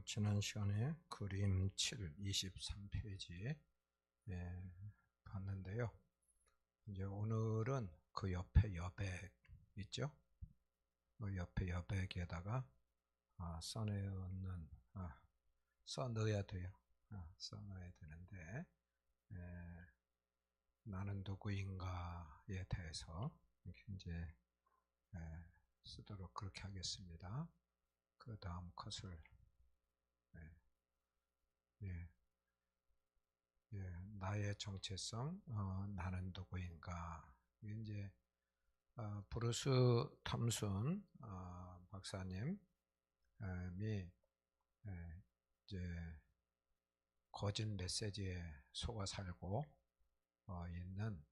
지난 시간에 그림 7, 23페이지 봤는데요. 이제 오늘은 그 옆에 여백 있죠? 그 옆에 여백에다가 써넣어야 돼요. 써넣어야 되는데 나는 누구인가에 대해서 이제 쓰도록 그렇게 하겠습니다. 그 다음 컷을 나의 정체성, 나는 누구인가. 이제 브루스 탐슨 박사님이 이제 거짓 메시지에 속아 살고 있는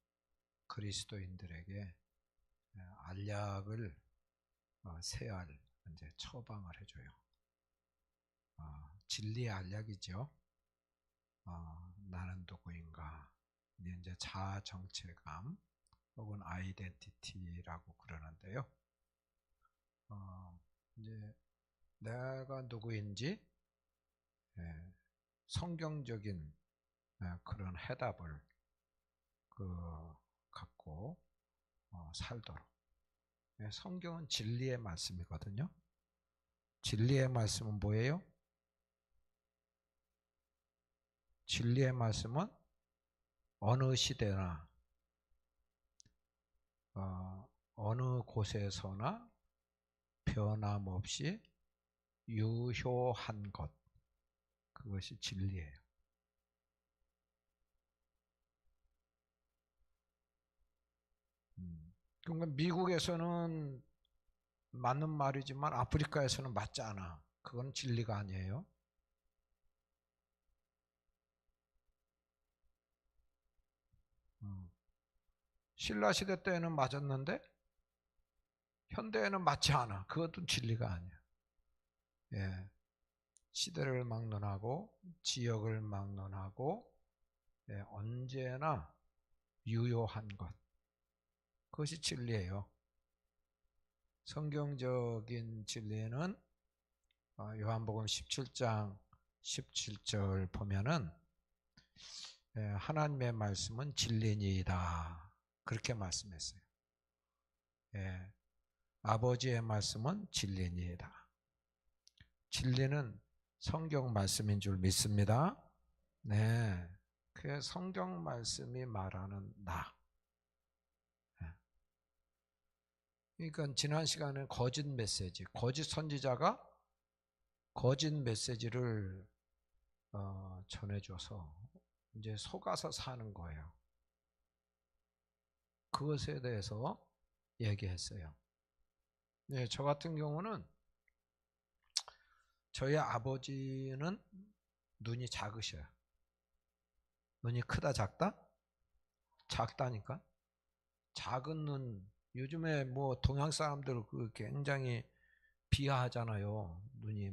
그리스도인들에게 알약을 세알 이제 처방을 해줘요. 진리의 알약이죠. 나는 누구인가. 이제 자아 정체감 혹은 아이덴티티라고 그러는데요. 이제 내가 누구인지 성경적인 그런 해답을 갖고 살도록. 성경은 진리의 말씀이거든요. 진리의 말씀은 뭐예요? 진리의 말씀은 어느 시대나 어느 곳에서나 변함없이 유효한 것, 그것이 진리예요. 그러니까 미국에서는 맞는 말이지만 아프리카에서는 맞지 않아. 그건 진리가 아니에요. 신라 시대 때는 맞았는데 현대에는 맞지 않아. 그것도 진리가 아니야. 시대를 막론하고 지역을 막론하고 언제나 유효한 것, 그것이 진리예요. 성경적인 진리는 요한복음 17장 17절 보면은 하나님의 말씀은 진리니이다, 그렇게 말씀했어요. 아버지의 말씀은 진리니이다. 진리는 성경 말씀인 줄 믿습니다. 그 성경 말씀이 말하는 나. 그러니까 지난 시간에 거짓 메시지, 거짓 선지자가 거짓 메시지를 전해줘서 이제 속아서 사는 거예요. 그것에 대해서 얘기했어요. 저 같은 경우는 저희 아버지는 눈이 작으셔요. 눈이 크다 작다? 작다니까. 작은 눈, 요즘에 뭐 동양 사람들 굉장히 비하하잖아요. 눈이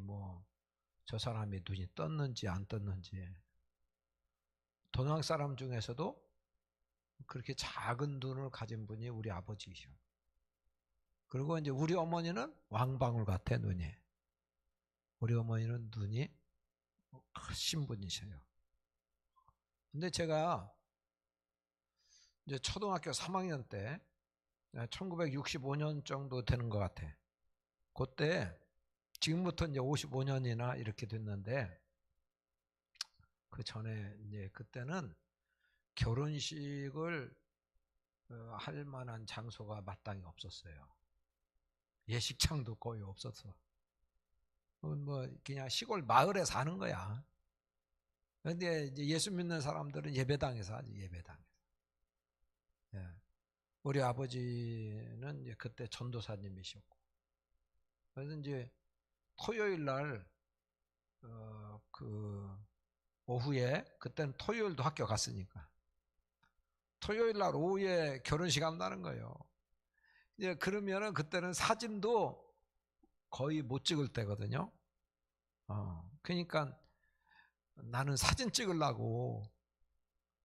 저 사람이 눈이 떴는지 안 떴는지. 동양 사람 중에서도 그렇게 작은 눈을 가진 분이 우리 아버지이셔. 그리고 이제 우리 어머니는 왕방울 같아, 눈이. 우리 어머니는 눈이 크신 분이셔요. 근데 제가 이제 초등학교 3학년 때 1965년 정도 되는 것 같아. 그때 지금부터 이제 55년이나 이렇게 됐는데 그 전에 이제 그때는 결혼식을 할 만한 장소가 마땅히 없었어요. 예식장도 거의 없었어. 그냥 시골 마을에 사는 거야. 그런데 이제 예수 믿는 사람들은 예배당에서 하지, 예배당에서. 우리 아버지는 이제 그때 전도사님이셨고, 그래서 이제 토요일 날 오후에, 그때는 토요일도 학교 갔으니까 토요일 날 오후에 결혼식 한다는 거예요. 이제 그러면은 그때는 사진도 거의 못 찍을 때거든요. 그러니까 나는 사진 찍으려고,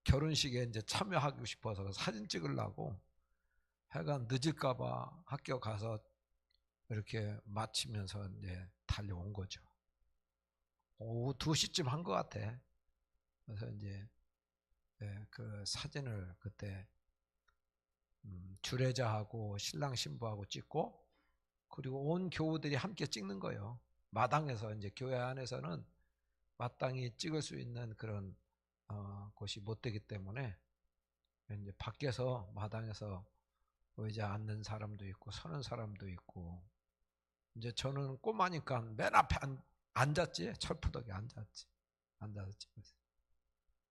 결혼식에 이제 참여하고 싶어서 사진 찍으려고 하여간 늦을까봐 학교 가서 이렇게 마치면서 이제 달려온 거죠. 오후 2시쯤 한 것 같아. 그래서 이제 그 사진을 그때 주례자하고 신랑 신부하고 찍고, 그리고 온 교우들이 함께 찍는 거예요. 마당에서. 이제 교회 안에서는 마땅히 찍을 수 있는 그런 곳이 못 되기 때문에 이제 밖에서 마당에서 의자 앉는 사람도 있고 서는 사람도 있고, 이제 저는 꼬마니까 맨 앞에 앉았지. 철푸덕에 앉아서 찍었어요.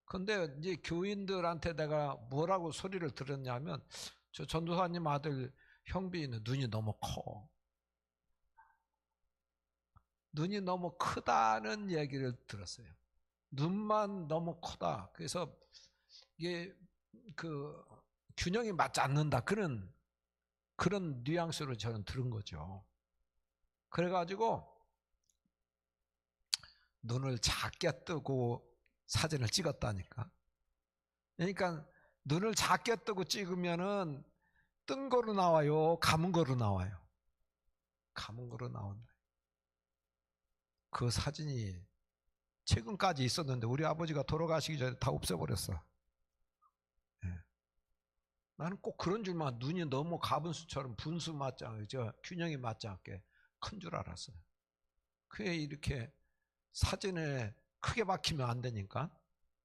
근데 이제 교인들한테 내가 뭐라고 소리를 들었냐면, 저 전도사님 아들 형비는 눈이 너무 커. 눈이 너무 크다는 얘기를 들었어요. 눈만 너무 크다. 그래서 이게 그 균형이 맞지 않는다. 그런 뉘앙스로 저는 들은 거죠. 그래가지고 눈을 작게 뜨고 사진을 찍었다니까. 그러니까 눈을 작게 뜨고 찍으면은 뜬 거로 나와요? 감은 거로 나와요? 감은 거로 나온다. 그 사진이 최근까지 있었는데 우리 아버지가 돌아가시기 전에 다 없애버렸어. 예. 나는 꼭 그런 줄만, 눈이 너무 가분수처럼 분수 맞지 않게, 균형이 맞지 않게 큰 줄 알았어요. 그게 이렇게 사진에 크게 박히면 안 되니까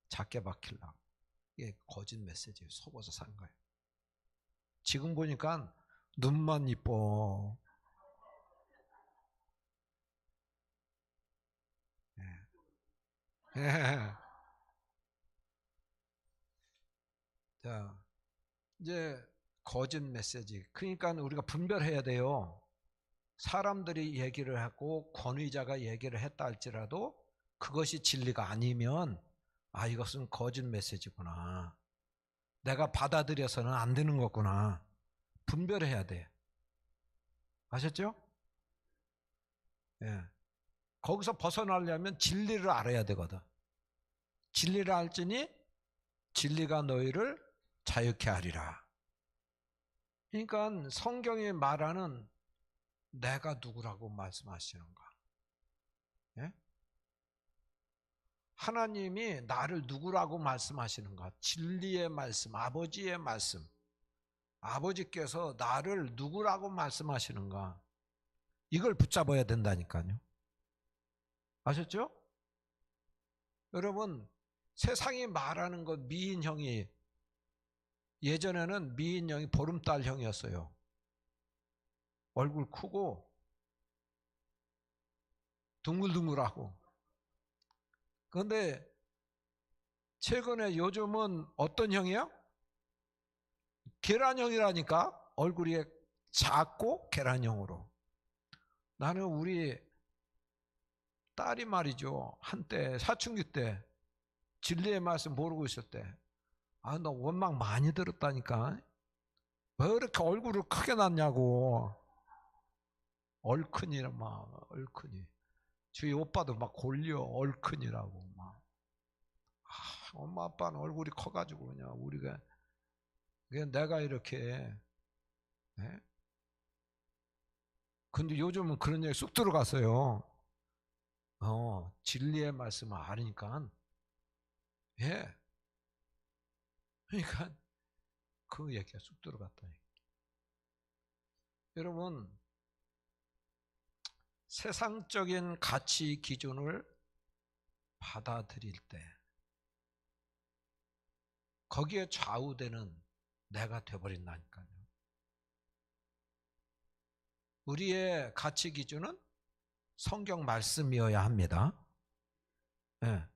작게 박히려고. 이게 거짓 메시지에 속아서 산 거예요. 지금 보니까 눈만 이뻐. 예. 자, 이제 거짓 메시지. 그러니까 우리가 분별해야 돼요. 사람들이 얘기를 하고 권위자가 얘기를 했다 할지라도 그것이 진리가 아니면, 아, 이것은 거짓 메시지구나. 내가 받아들여서는 안 되는 거구나. 분별해야 돼. 아셨죠? 예. 거기서 벗어나려면 진리를 알아야 되거든. 진리를 알지니 진리가 너희를 자유케 하리라. 그러니까 성경이 말하는 내가 누구라고 말씀하시는가? 예? 하나님이 나를 누구라고 말씀하시는가? 진리의 말씀, 아버지의 말씀. 아버지께서 나를 누구라고 말씀하시는가? 이걸 붙잡아야 된다니까요. 아셨죠? 여러분, 세상이 말하는 것, 미인형이, 예전에는 미인형이 보름달형이었어요. 얼굴 크고 둥글둥글하고. 그런데 최근에 요즘은 어떤 형이야? 계란형이라니까. 얼굴이 작고 계란형으로. 나는 우리 딸이 말이죠, 한때 사춘기 때 진리의 말씀 모르고 있을 때, 아, 너 원망 많이 들었다니까. 왜 이렇게 얼굴을 크게 났냐고. 얼큰이라 막 얼큰이. 저희 오빠도 막 골려 얼큰이라고 막. 아, 엄마 아빠는 얼굴이 커가지고 그냥 우리가, 그냥 내가 이렇게. 예? 근데 요즘은 그런 얘기 쑥 들어갔어요. 진리의 말씀을 아니까. 예. 그러니까 그 얘기가 쑥 들어갔다. 여러분, 세상적인 가치 기준을 받아들일 때 거기에 좌우되는 내가 돼버린다니까요. 우리의 가치 기준은 성경 말씀이어야 합니다. 예.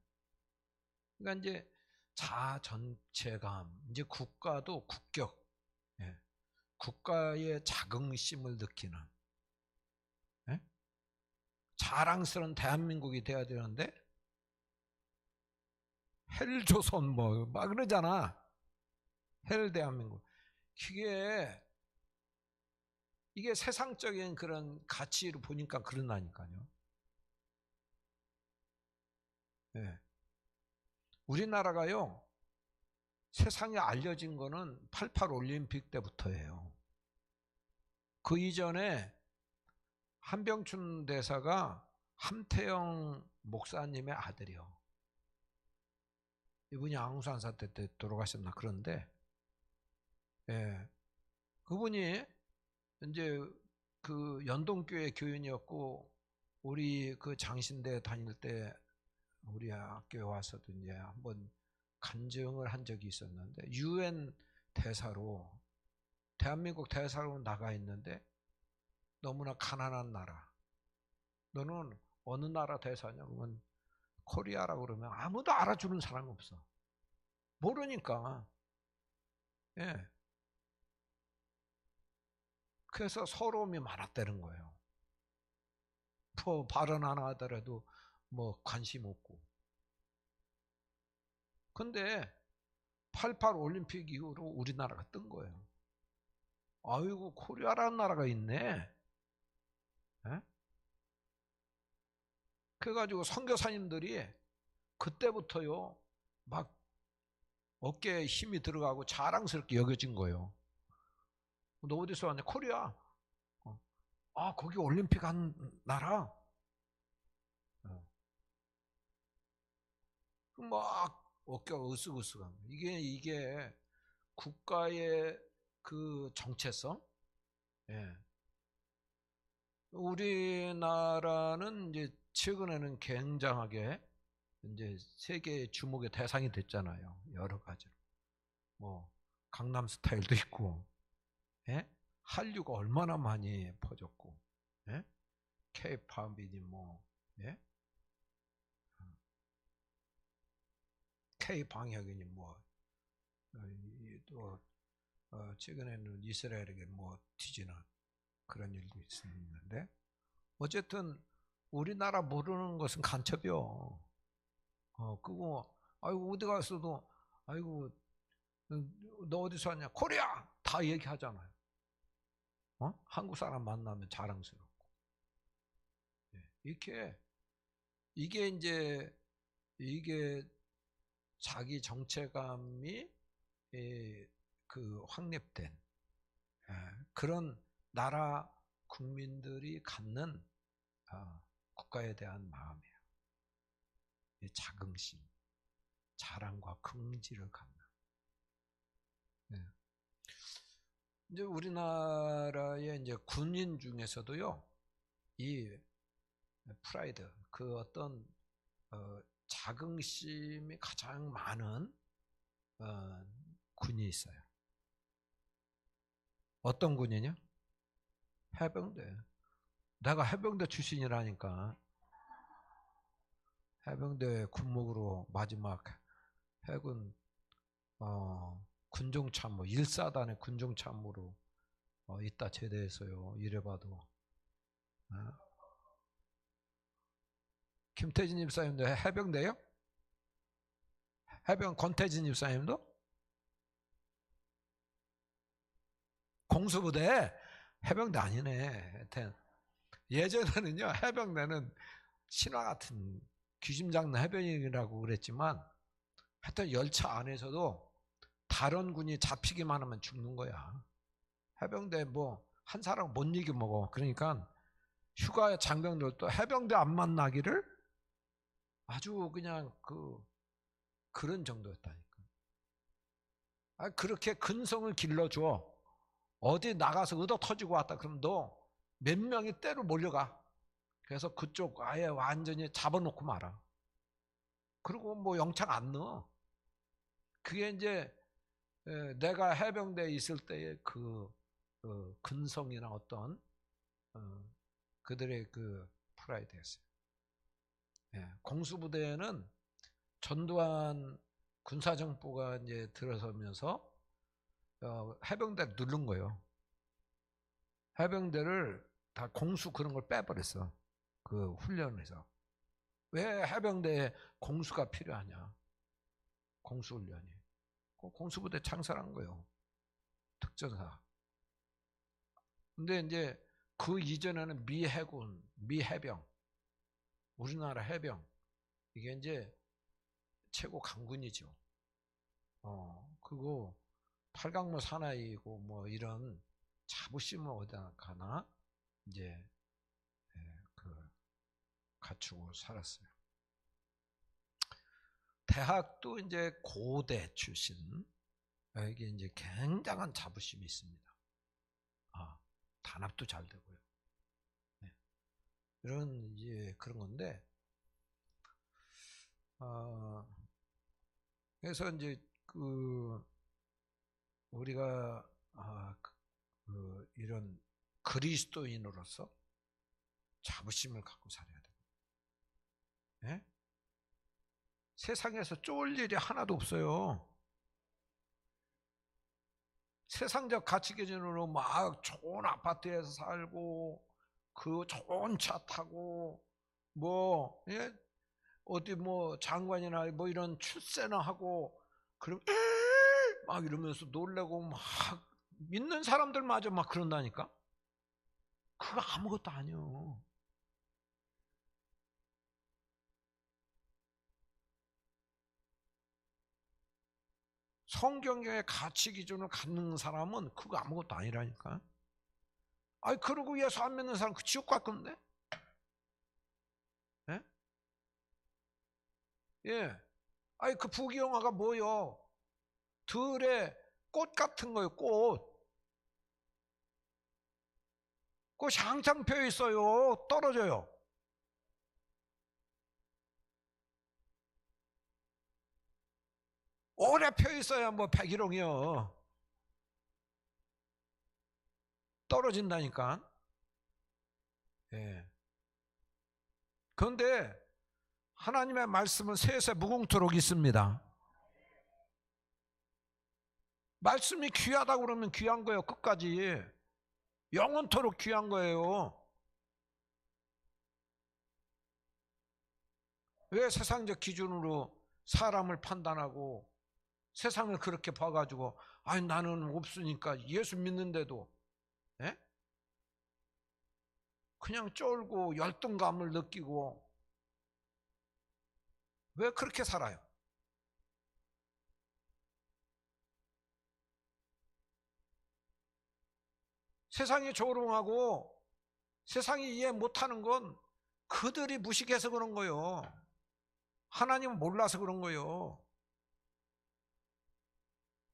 그러니까 이제 자아 전체감, 이제 국가도 국격, 예. 국가의 자긍심을 느끼는, 예? 자랑스러운 대한민국이 돼야 되는데 헬조선 뭐 막 그러잖아. 헬 대한민국. 이게 세상적인 그런 가치를 보니까 그런다니까요. 예. 우리나라가요, 세상에 알려진 거는 88 올림픽 때부터예요. 그 이전에 한병춘 대사가 함태영 목사님의 아들이요. 이분이 앙상산 사태 때 돌아가셨나 그런데, 예, 그분이 이제 그 연동교회 교인이었고, 우리 그 장신대 다닐 때 우리 학교에 와서도 이제 한번 간증을 한 적이 있었는데, UN 대사로, 대한민국 대사로 나가 있는데 너무나 가난한 나라. 너는 어느 나라 대사냐? 그러면 코리아라고 그러면 아무도 알아주는 사람이 없어. 모르니까. 예. 그래서 서러움이 많았다는 거예요. 뭐 발언 하나 하더라도 뭐 관심 없고. 근데 88 올림픽 이후로 우리나라가 뜬 거예요. 아이고, 코리아라는 나라가 있네. 예? 그래가지고 선교사님들이 그때부터요, 막 어깨에 힘이 들어가고 자랑스럽게 여겨진 거예요. 너 어디서 왔냐? 코리아. 아, 거기 올림픽 한 나라? 막 어깨가 으쓱으쓱한 거예요. 이게 국가의 그 정체성? 예. 우리나라는 이제 최근에는 굉장하게 이제 세계 주목의 대상이 됐잖아요. 여러 가지로. 뭐 강남 스타일도 있고, 예? 한류가 얼마나 많이 퍼졌고, 예? K-팝이니 뭐, 예? K-방역이니 뭐, 또 최근에는 이스라엘에게 뭐 뒤지는 그런 일도 있었는데, 어쨌든 우리나라 모르는 것은 간첩이요. 그거 아이고 어디 가서도 아이고 너 어디서 왔냐? 코리아 다 얘기하잖아요. 한국 사람 만나면 자랑스럽고. 예, 이게 이제 이게 자기 정체감이 그 확립된 그런 나라 국민들이 갖는 국가에 대한 마음이에요. 자긍심, 자랑과 긍지를 갖는. 네. 이제 우리나라의 이제 군인 중에서도요, 이 프라이드, 그 어떤 자긍심이 가장 많은 군이 있어요. 어떤 군이냐? 해병대. 내가 해병대 출신이라니까. 해병대 군목으로 마지막 해군 군종참모 1사단의 군종참모로 있다 제대했어요. 이래봐도. 김태진 집사님도 해병대요? 해병 권태진 집사님도? 공수부대? 해병대 아니네. 하여튼 예전에는요, 해병대는 신화 같은 귀신 잡는 해병이라고 그랬지만, 하여튼 열차 안에서도 다른 군이 잡히기만 하면 죽는 거야. 해병대 뭐 한 사람 못 이겨 먹어. 그러니까 휴가 장병들도 해병대 안 만나기를 아주 그냥 그런 정도였다니까. 그렇게 근성을 길러줘. 어디 나가서 얻어 터지고 왔다 그러면 너 몇 명이 때로 몰려가. 그래서 그쪽 아예 완전히 잡아놓고 말아. 그리고 뭐 영창 안 넣어. 그게 이제 내가 해병대에 있을 때의 그 근성이나 어떤 그들의 그 프라이드였어요. 공수부대는 전두환 군사정부가 이제 들어서면서 해병대를 누른 거예요. 해병대를 다 공수 그런 걸 빼버렸어. 그 훈련에서. 왜 해병대에 공수가 필요하냐? 공수훈련이. 공수부대 창설한 거예요. 특전사. 근데 이제 그 이전에는 미 해군, 미 해병, 우리나라 해병, 이게 이제 최고 강군이죠. 그거 팔강모 사나이고 뭐 이런 자부심을 어디나 가나 이제 갖추고 살았어요. 대학도 이제 고대 출신, 이게 이제 굉장한 자부심이 있습니다. 단합도 잘 되고요. 네. 이런 이제 그런 건데, 그래서 이제 우리가 이런 그리스도인으로서 자부심을 갖고 살아야 돼요. 네? 세상에서 쫄 일이 하나도 없어요. 세상적 가치 기준으로 막 좋은 아파트에서 살고 그 좋은 차 타고 뭐 예? 어디 뭐 장관이나 뭐 이런 출세나 하고 그럼 막 이러면서 놀래고 막 믿는 사람들마저 막 그런다니까. 그거 아무것도 아니요. 성경의 가치 기준을 갖는 사람은 그거 아무것도 아니라니까. 아니 그러고 예수 안 믿는 사람 그 지옥 갈 건데? 예? 예. 아니 그 부귀영화가 뭐요? 들에 꽃 같은 거예요. 꽃이 항상 펴 있어요. 떨어져요. 오래 펴 있어야 뭐 백일홍이요. 떨어진다니까. 예. 그런데 하나님의 말씀은 셋에 무궁토록 있습니다. 말씀이 귀하다고 그러면 귀한 거예요. 끝까지. 영원토록 귀한 거예요. 왜 세상적 기준으로 사람을 판단하고 세상을 그렇게 봐가지고 아니 나는 없으니까 예수 믿는데도 예? 그냥 쫄고 열등감을 느끼고 왜 그렇게 살아요? 세상이 조롱하고 세상이 이해 못하는 건 그들이 무식해서 그런 거예요. 하나님은 몰라서 그런 거예요.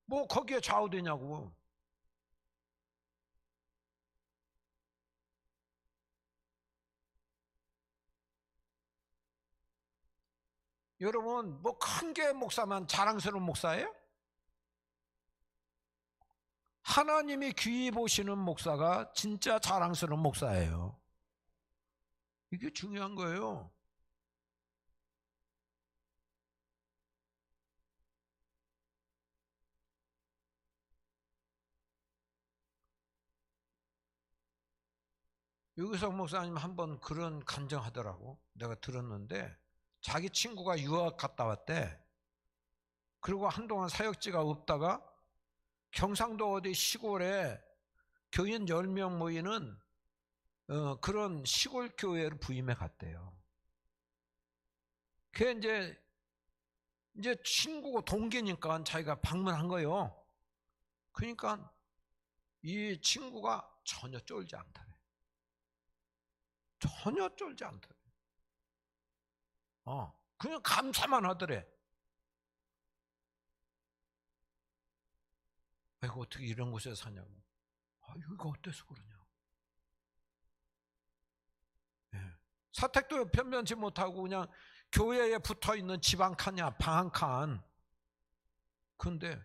뭐 거기에 좌우되냐고. 여러분 뭐 큰 게 목사만 자랑스러운 목사예요? 하나님이 귀히 보시는 목사가 진짜 자랑스러운 목사예요. 이게 중요한 거예요. 유기석 목사님 한번 그런 간증하더라고. 내가 들었는데 자기 친구가 유학 갔다 왔대. 그리고 한동안 사역지가 없다가 경상도 어디 시골에 교인 10명 모이는 그런 시골 교회를 부임해 갔대요. 그게 이제 친구고 동기니까 자기가 방문한 거예요. 그러니까 이 친구가 전혀 쫄지 않더래. 전혀 쫄지 않더래. 그냥 감사만 하더래. 아이고 어떻게 이런 곳에 사냐고. 여기가 어때서 그러냐고. 예. 사택도 변변치 못하고 그냥 교회에 붙어있는 집 한 칸이야. 방 한 칸. 근데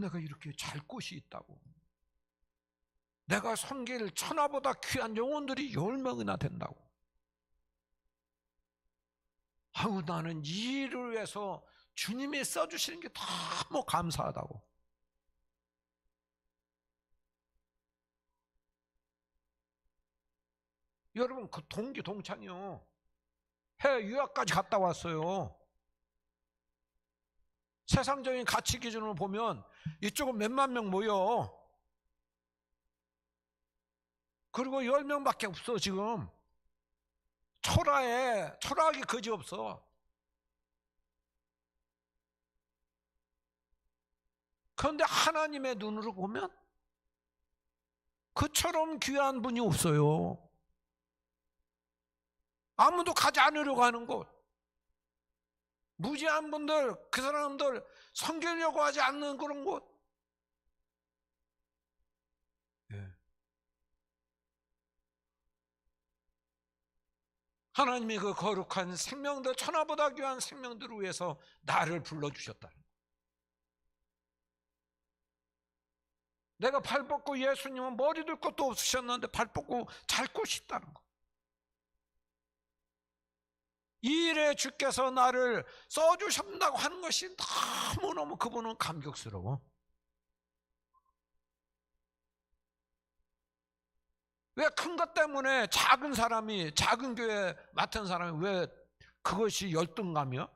내가 이렇게 잘 곳이 있다고. 내가 섬길 천하보다 귀한 영혼들이 10명이나 된다고. 나는 이 일을 위해서 주님이 써주시는 게 너무 감사하다고. 여러분 그 동기 동창이요. 해외 유학까지 갔다 왔어요. 세상적인 가치 기준으로 보면 이쪽은 몇만 명 모여. 그리고 10명밖에 없어 지금. 초라하기 그지없어. 그런데 하나님의 눈으로 보면 그처럼 귀한 분이 없어요. 아무도 가지 않으려고 하는 곳. 무지한 분들, 그 사람들 섬기려고 하지 않는 그런 곳. 예. 하나님이 그 거룩한 생명들, 천하보다 귀한 생명들을 위해서 나를 불러주셨다. 내가 발 뻗고, 예수님은 머리 들 것도 없으셨는데 발 뻗고 잘 곳이 있다는 거. 이 일에 주께서 나를 써주신다고 하는 것이 너무너무 그분은 감격스러워. 왜 큰 것 때문에 작은 사람이, 작은 교회 맡은 사람이 왜 그것이 열등감이야?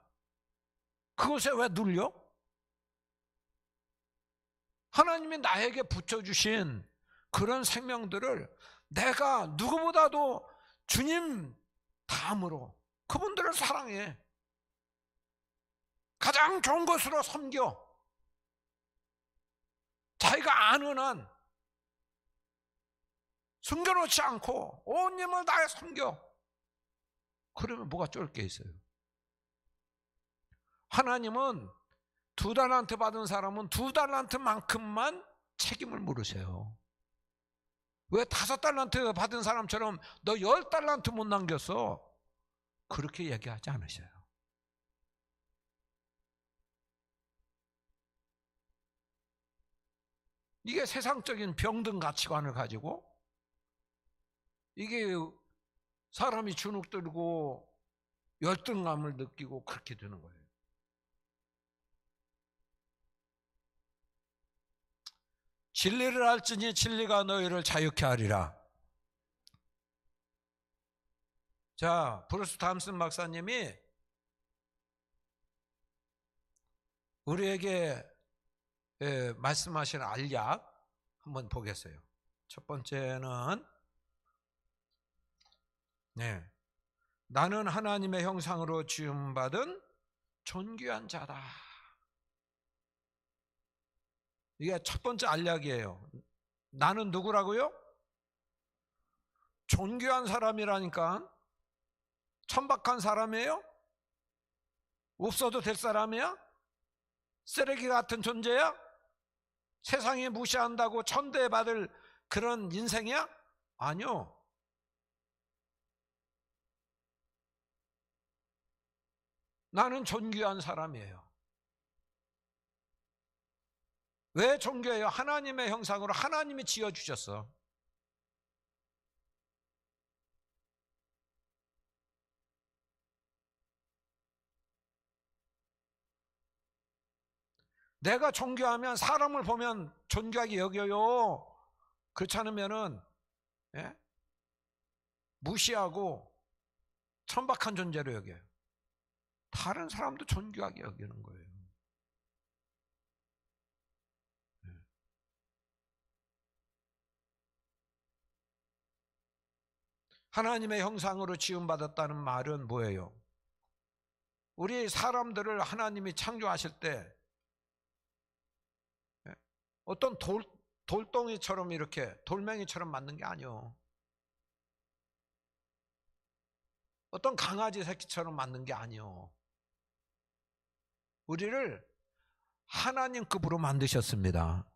그것에 왜 눌려? 하나님이 나에게 붙여주신 그런 생명들을 내가 누구보다도 주님 다음으로 그분들을 사랑해. 가장 좋은 것으로 섬겨. 자기가 아는 한 숨겨놓지 않고 온 힘을 다해 섬겨. 그러면 뭐가 쫄 게 있어요? 하나님은 2달란트 받은 사람은 2달란트만큼만 책임을 물으세요. 왜 5달란트 받은 사람처럼 너 10달란트 못 남겼어? 그렇게 얘기하지 않으셔요. 이게 세상적인 병든 가치관을 가지고 이게 사람이 주눅 들고 열등감을 느끼고 그렇게 되는 거예요. 진리를 알지니 진리가 너희를 자유케 하리라. 자, 브루스 담슨 박사님이 우리에게 말씀하신 알약 한번 보겠어요. 첫 번째는 나는 하나님의 형상으로 지음받은 존귀한 자다. 이게 첫 번째 알약이에요. 나는 누구라고요? 존귀한 사람이라니까. 천박한 사람이에요? 없어도 될 사람이야? 쓰레기 같은 존재야? 세상이 무시한다고 천대받을 그런 인생이야? 아니요. 나는 존귀한 사람이에요. 왜 존귀해요? 하나님의 형상으로 하나님이 지어주셨어. 내가 존귀하면 사람을 보면 존귀하게 여겨요. 그렇지 않으면은 무시하고 천박한 존재로 여겨요. 다른 사람도 존귀하게 여기는 거예요. 하나님의 형상으로 지음받았다는 말은 뭐예요? 우리 사람들을 하나님이 창조하실 때 어떤 돌덩이처럼 이렇게 돌멩이처럼 만든 게 아니요. 어떤 강아지 새끼처럼 만든 게 아니요. 우리를 하나님급으로 만드셨습니다.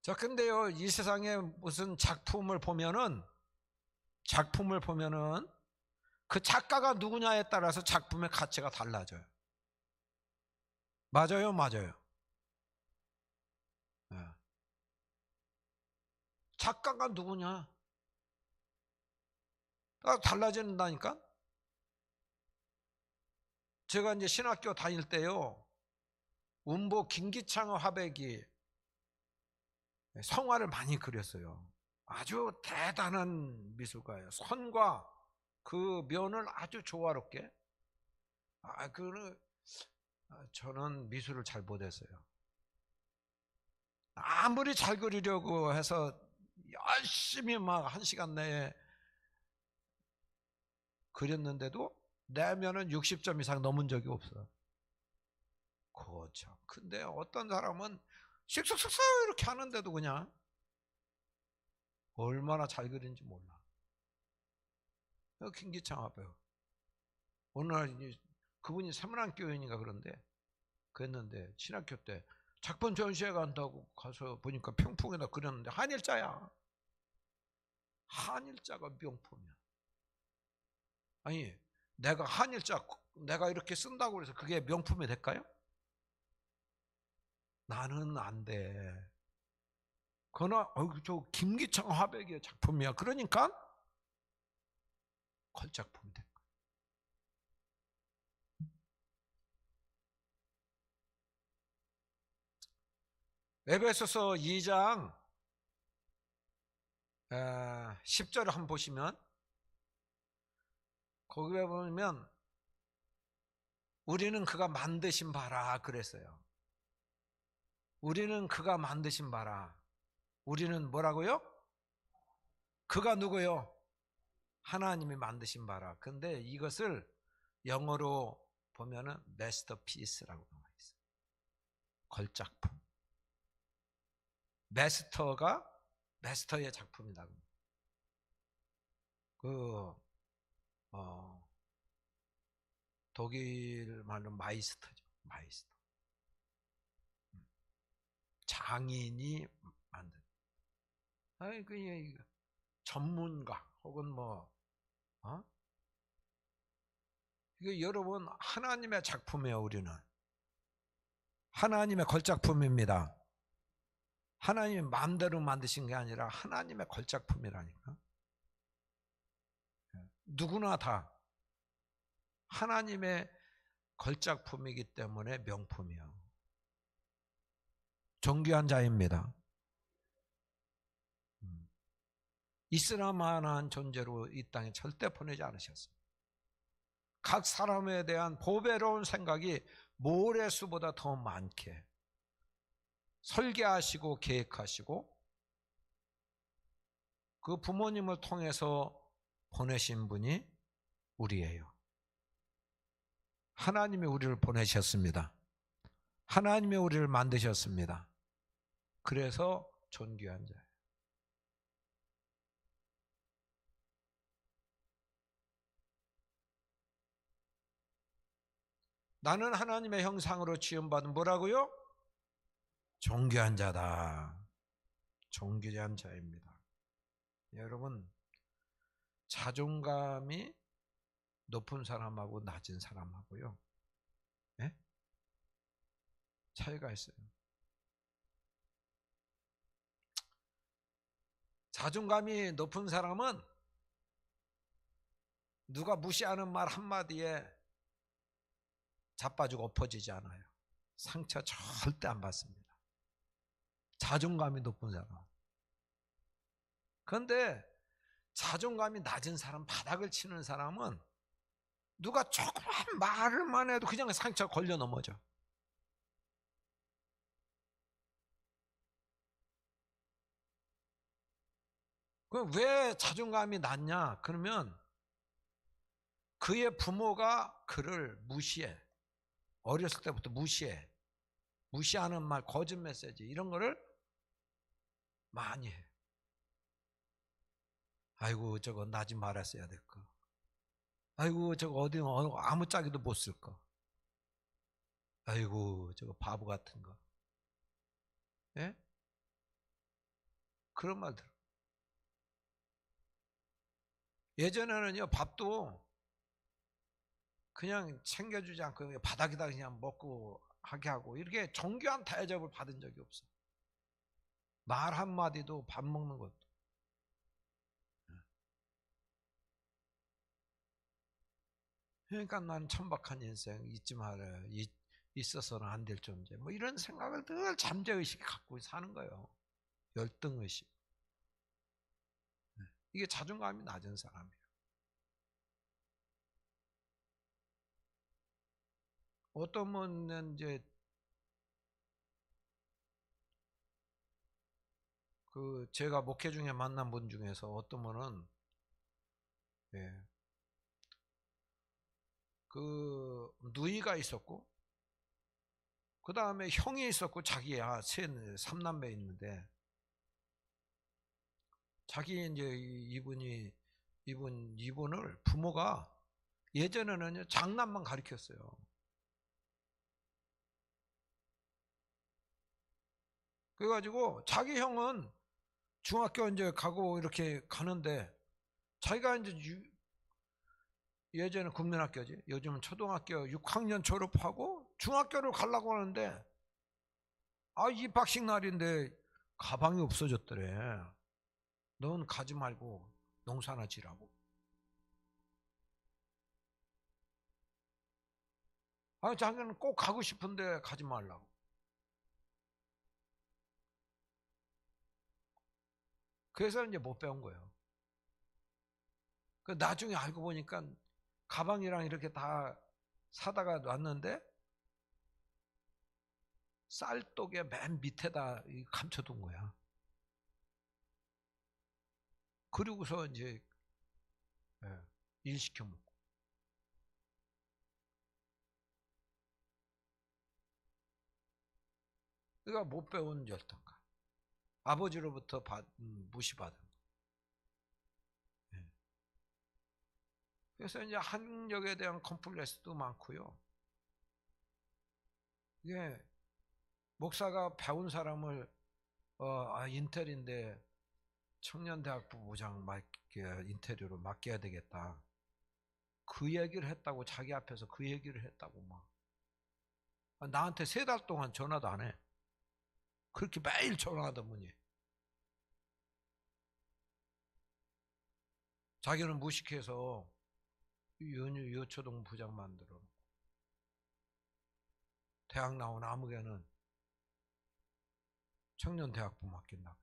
자, 근데요, 이 세상에 무슨 작품을 보면은 그 작가가 누구냐에 따라서 작품의 가치가 달라져요. 맞아요, 맞아요. 작가가 누구냐? 달라진다니까? 제가 이제 신학교 다닐 때요, 운보 김기창 화백이 성화를 많이 그렸어요. 아주 대단한 미술가예요. 선과 그 면을 아주 조화롭게. 저는 미술을 잘 못했어요. 아무리 잘 그리려고 해서 열심히 막 1시간 내에 그렸는데도 내면은 60점 이상 넘은 적이 없어요. 그렇죠. 근데 어떤 사람은 씩씩씩씩 이렇게 하는데도 그냥 얼마나 잘 그리는지 몰라. 김기창 아버지 어느 날 그분이 세문안교인인가 그런데 그랬는데 신학교 때 작품 전시회 간다고 가서 보니까 평풍에다 그렸는데 한일자야. 한일자가 명품이야. 아니 내가 한일자 내가 이렇게 쓴다고 해서 그게 명품이 될까요? 나는 안 돼. 그러나 저 김기창 화백의 작품이야. 그러니까 걸작품이 돼. 에베소서 2장 10절을 한번 보시면 거기에 보면 우리는 그가 만드신 바라 그랬어요. 우리는 그가 만드신 바라. 우리는 뭐라고요? 그가 누구요? 하나님이 만드신 바라. 근데 이것을 영어로 보면은 마스터피스라고 나와 있어요. 걸작품. 마스터가 마스터의 작품이다. 독일 말로 마이스터죠. 마이스터. 장인이 만든. 아니 그 전문가 혹은 이게 여러분 하나님의 작품이에요. 우리는 하나님의 걸작품입니다. 하나님이 마음대로 만드신 게 아니라 하나님의 걸작품이라니까. 누구나 다 하나님의 걸작품이기 때문에 명품이요. 존귀한 자입니다. 있으나마나한 존재로 이 땅에 절대 보내지 않으셨습니다. 각 사람에 대한 보배로운 생각이 모래수보다 더 많게 설계하시고 계획하시고 그 부모님을 통해서 보내신 분이 우리예요. 하나님이 우리를 보내셨습니다. 하나님이 우리를 만드셨습니다. 그래서 존귀한 자예요. 나는 하나님의 형상으로 지음받은 뭐라고요? 존귀한 자다. 존귀한 자입니다. 여러분 자존감이 높은 사람하고 낮은 사람하고요. 네? 차이가 있어요. 자존감이 높은 사람은 누가 무시하는 말 한마디에 자빠지고 엎어지지 않아요. 상처 절대 안 받습니다. 자존감이 높은 사람. 그런데 자존감이 낮은 사람, 바닥을 치는 사람은 누가 조그만 말을만 해도 그냥 상처 걸려 넘어져. 그럼 왜 자존감이 낮냐? 그러면 그의 부모가 그를 무시해. 어렸을 때부터 무시해. 무시하는 말, 거짓 메시지 이런 거를 많이 해. 아이고 저거 나지 말았어야 될 거. 아이고 저거 어디 아무짝에도 못 쓸 거. 아이고 저거 바보 같은 거. 예? 그런 말 들어. 예전에는요 밥도 그냥 챙겨주지 않고 바닥에다 그냥 먹고 하게 하고 이렇게 정교한 대접을 받은 적이 없어. 말 한마디도 밥 먹는 것도. 그러니까 난 천박한 인생 잊지 말아요. 있어서는 안 될 존재. 뭐 이런 생각을 늘 잠재의식이 갖고 사는 거예요. 열등의식. 이게 자존감이 낮은 사람이에요. 어떤 분은 이제 제가 목회 중에 만난 분 중에서 어떤 분은 누이가 있었고 그 다음에 형이 있었고 자기야 삼남매 있는데 자기 이제 이분을 부모가 예전에는 장난만 가르쳤어요. 그래가지고 자기 형은 중학교 이제 가고 이렇게 가는데 자기가 이제 예전에 국민학교지. 요즘은 초등학교 6학년 졸업하고 중학교를 가려고 하는데 입학식 날인데 가방이 없어졌더래. 넌 가지 말고 농사나 지라고. 자기는 꼭 가고 싶은데 가지 말라고. 그래서 이제 못 배운 거예요. 나중에 알고 보니까 가방이랑 이렇게 다 사다가 놨는데 쌀독에 맨 밑에다 감춰둔 거야. 그리고서 이제 일 시켜 먹고. 그러니까 못 배운 열등감. 아버지로부터 무시받은. 예. 그래서 이제 학력에 대한 컴플렉스도 많고요. 이게 목사가 배운 사람을 인텔인데 청년대학부 부장 인테리어로 맡겨야 되겠다. 그 얘기를 했다고 자기 앞에서 그 얘기를 했다고 막. 나한테 3달 동안 전화도 안 해. 그렇게 매일 전화하더니 자기는 무식해서 여초동 부장 만들어. 대학 나온 아무개는 청년대학부 맡긴다고.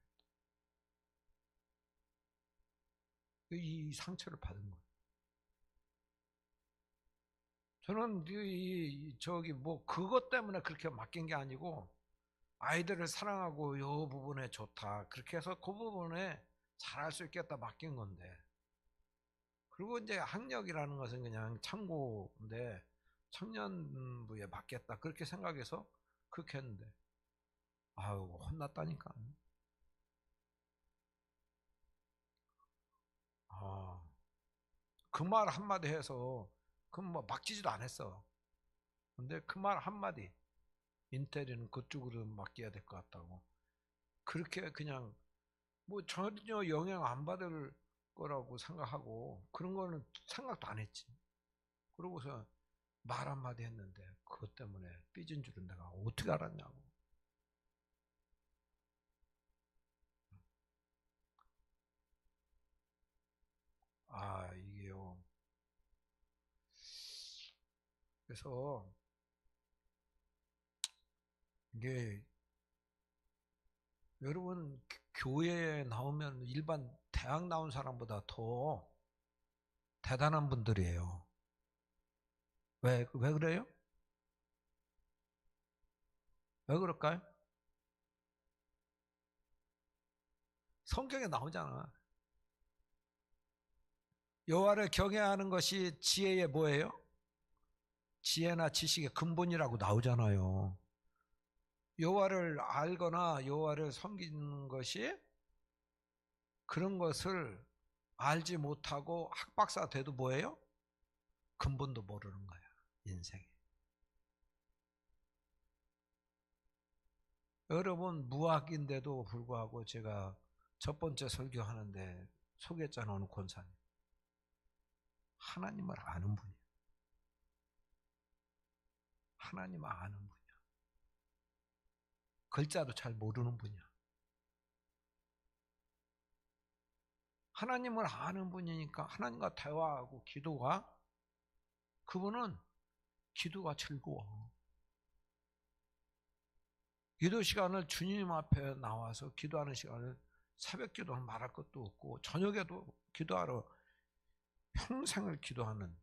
이 상처를 받은 거예요. 저는 그것 때문에 그렇게 맡긴 게 아니고 아이들을 사랑하고 이 부분에 좋다. 그렇게 해서 그 부분에 잘할 수 있겠다 맡긴 건데. 그리고 이제 학력이라는 것은 그냥 참고인데 청년부에 맡겠다. 그렇게 생각해서 그렇게 했는데 혼났다니까. 그 말 한마디 해서 뭐 막지도 않았어. 근데 그 말 한마디 인테리어는 그쪽으로 맡겨야 될 것 같다고. 그렇게 그냥 뭐 전혀 영향 안 받을 거라고 생각하고 그런 거는 생각도 안 했지. 그러고서 말 한마디 했는데 그것 때문에 삐진 줄은 내가 어떻게 알았냐고. 이게요. 그래서 이게 여러분 교회에 나오면 일반 대학 나온 사람보다 더 대단한 분들이에요. 왜 그래요? 왜 그럴까요? 성경에 나오잖아. 여호와를 경외하는 것이 지혜의 뭐예요? 지혜나 지식의 근본이라고 나오잖아요. 여호와를 알거나 여호와를 섬기는 것이 그런 것을 알지 못하고 학박사 돼도 뭐예요? 근본도 모르는 거야. 인생에. 여러분 무학인데도 불구하고 제가 첫 번째 설교하는데 소개했잖아요. 어느 권사님. 하나님을 아는 분이에요. 하나님을 아는 분이야. 글자도 잘 모르는 분이야. 하나님을 아는 분이니까 하나님과 대화하고 기도가 그분은 기도가 즐거워. 기도 시간을 주님 앞에 나와서 기도하는 시간을 새벽 기도는 말할 것도 없고 저녁에도 기도하러 평생을 기도하는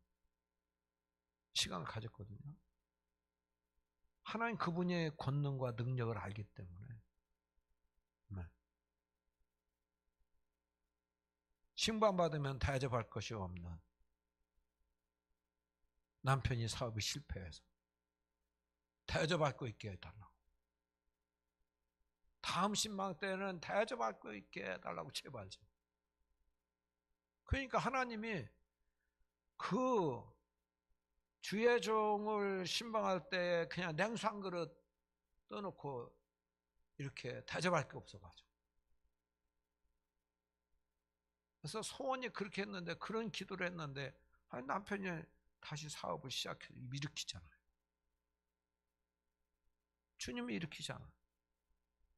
시간을 가졌거든요. 하나님 그분의 권능과 능력을 알기 때문에. 네. 징방받으면 대접할 것이 없는 남편이 사업이 실패해서 대접할 거 있게 해달라고. 다음 신방 때는 대접할 거 있게 해달라고 제발 좀. 그러니까 하나님이 그 주의 종을 신방할 때 그냥 냉수 한 그릇 떠놓고 이렇게 대접할 게 없어가지고. 그래서 소원이 그렇게 했는데, 그런 기도를 했는데, 아니 남편이 다시 사업을 시작해서 일으키잖아요. 주님이 일으키잖아요.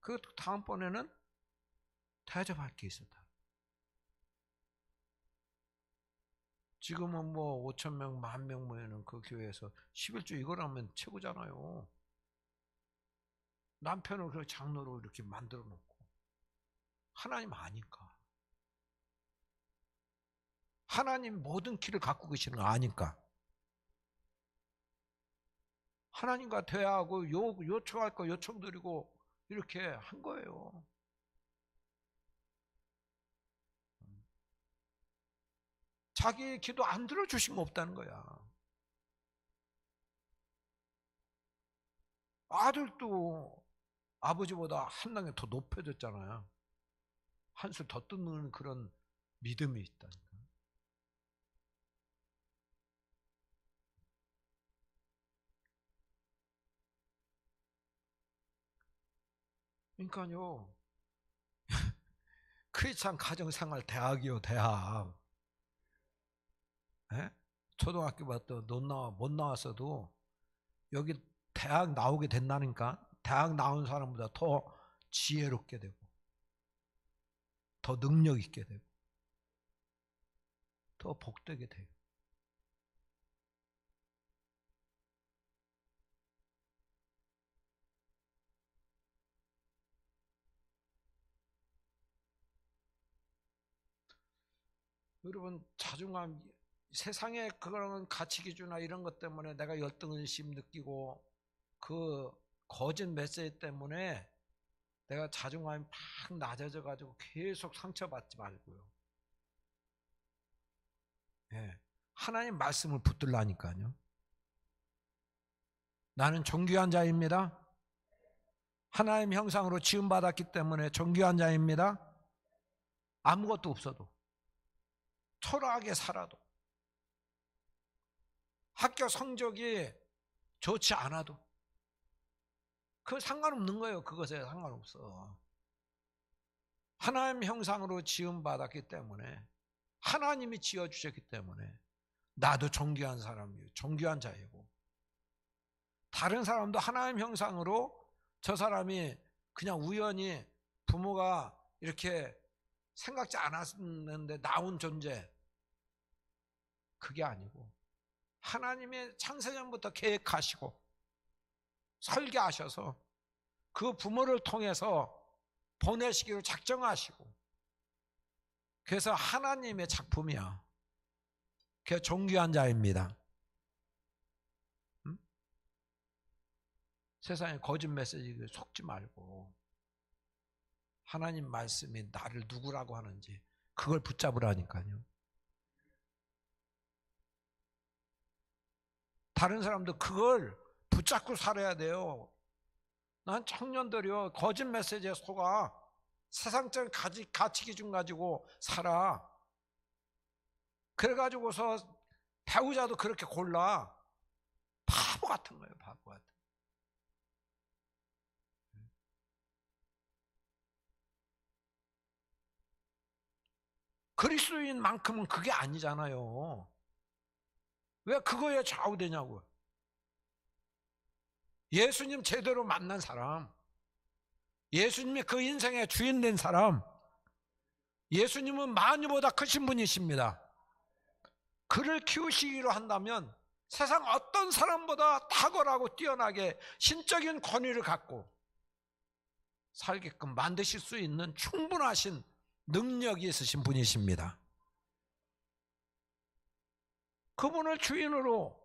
그 다음번에는 대접할 게 있었다. 지금은 뭐 5,000명, 10,000명 모이는 그 교회에서 11조 이거라면 최고잖아요. 남편을 그 장로로 이렇게 만들어 놓고. 하나님 아니까. 하나님 모든 길을 갖고 계시는 거 아니까. 하나님과 대화하고 요청할 거 요청드리고 이렇게 한 거예요. 자기 기도 안 들어주신 거 없다는 거야. 아들도 아버지보다 한 단계 더 높여졌잖아요. 한술 더 뜯는 그런 믿음이 있다니까. 그러니까요. 크리스찬 가정생활 대학이요, 대학. 예? 초등학교 봤다 못 나왔어도 여기 대학 나오게 된다니까. 대학 나온 사람보다 더 지혜롭게 되고, 더 능력 있게 되고, 더 복되게 돼요. 여러분, 자존감, 세상의 그런 가치 기준이나 이런 것 때문에 내가 열등의심 느끼고 그 거짓 메시지 때문에 내가 자존감이 팍 낮아져 가지고 계속 상처받지 말고요. 예. 하나님 말씀을 붙들라니까요. 나는 존귀한 자입니다. 하나님 형상으로 지음받았기 때문에 존귀한 자입니다. 아무것도 없어도, 초라하게 살아도, 학교 성적이 좋지 않아도 그 상관없는 거예요. 그것에 상관없어. 하나님 형상으로 지음받았기 때문에, 하나님이 지어주셨기 때문에 나도 존귀한 사람이에요. 존귀한 자이고, 다른 사람도 하나님 형상으로 저 사람이 그냥 우연히 부모가 이렇게 생각지 않았는데 나온 존재, 그게 아니고 하나님의 창세전부터 계획하시고 설계하셔서 그 부모를 통해서 보내시기로 작정하시고, 그래서 하나님의 작품이야. 그게 존귀한 자입니다. 응? 세상에 거짓 메시지 속지 말고 하나님 말씀이 나를 누구라고 하는지 그걸 붙잡으라니까요. 다른 사람도 그걸 붙잡고 살아야 돼요. 난 청년들이요, 거짓 메시지에 속아 세상적 가치 기준 가지고 살아. 그래가지고서 배우자도 그렇게 골라. 바보 같은 거예요, 바보 같은. 그리스도인만큼은 그게 아니잖아요. 왜 그거에 좌우되냐고요. 예수님 제대로 만난 사람, 예수님이 그 인생의 주인 된 사람, 예수님은 만유보다 크신 분이십니다. 그를 키우시기로 한다면 세상 어떤 사람보다 탁월하고 뛰어나게 신적인 권위를 갖고 살게끔 만드실 수 있는 충분하신 능력이 있으신 분이십니다. 그분을 주인으로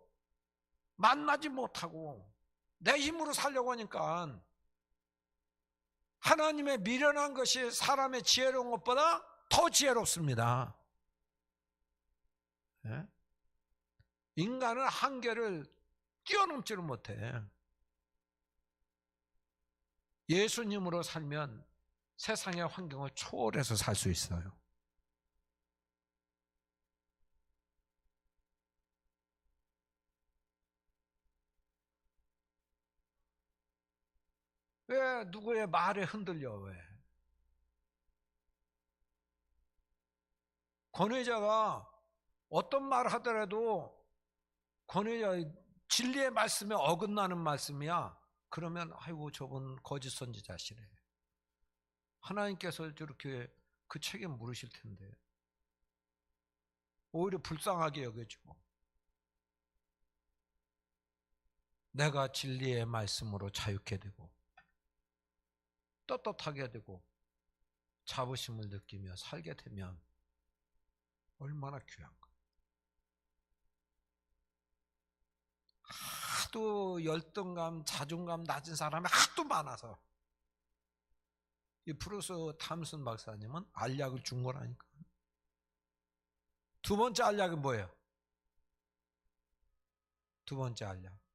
만나지 못하고 내 힘으로 살려고 하니까 하나님의 미련한 것이 사람의 지혜로운 것보다 더 지혜롭습니다. 네? 인간은 한계를 뛰어넘지를 못해. 예수님으로 살면 세상의 환경을 초월해서 살 수 있어요. 왜 누구의 말에 흔들려? 왜? 권위자가 어떤 말 하더라도 권위자 진리의 말씀에 어긋나는 말씀이야. 그러면 아이고 저분 거짓 선지자시네. 하나님께서 저렇게 그 책임 물으실 텐데 오히려 불쌍하게 여겨지고, 내가 진리의 말씀으로 자유케 되고 떳떳하게 되고 자부심을 느끼며 살게 되면 얼마나 귀한가. 하도 열등감, 자존감 낮은 사람이 하도 많아서 이 브루스 탐슨 박사님은 알약을 준 거라니까. 두 번째 알약은 뭐예요? 두 번째 알약.